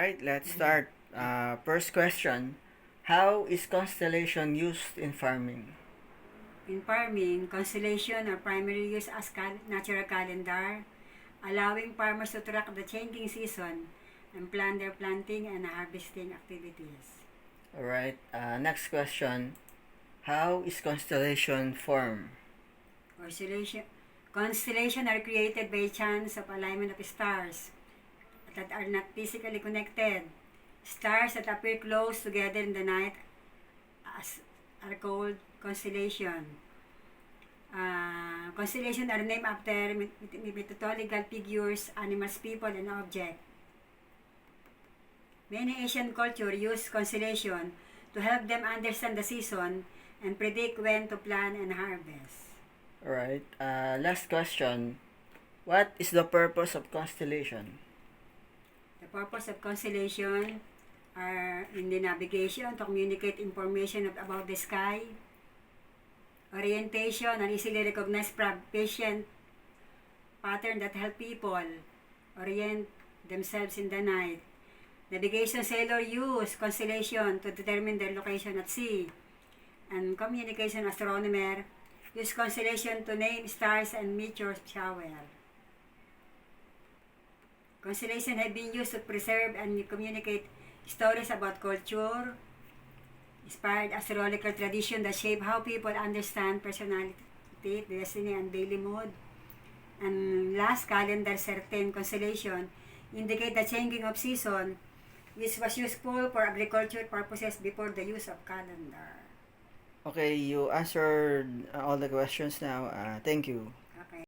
Alright, let's start. First question, how is constellation used in farming? In farming, constellation are primarily used as natural calendar, allowing farmers to track the changing season and plan their planting and harvesting activities. Alright, next question, how is constellation formed? Constellation are created by chance of alignment of stars that are not physically connected. Stars that appear close together in the night are called constellation. Constellation are named after mythological figures, animals, people, and objects. Many Asian cultures use constellation to help them understand the season and predict when to plant and harvest. Alright, last question, what is the purpose of constellation? The purpose of constellation are in the navigation to communicate information about the sky, orientation and easily recognized patient pattern that help people orient themselves in the night. Navigation sailor use constellation to determine their location at sea. And communication astronomer use constellation to name stars and meteor shower. Constellation have been used to preserve and communicate stories about culture, inspired astrological tradition that shape how people understand personality, destiny, and daily mood. And last, calendar certain constellation indicate the changing of season, which was useful for agriculture purposes before the use of calendar. Okay, you answered all the questions now. Thank you.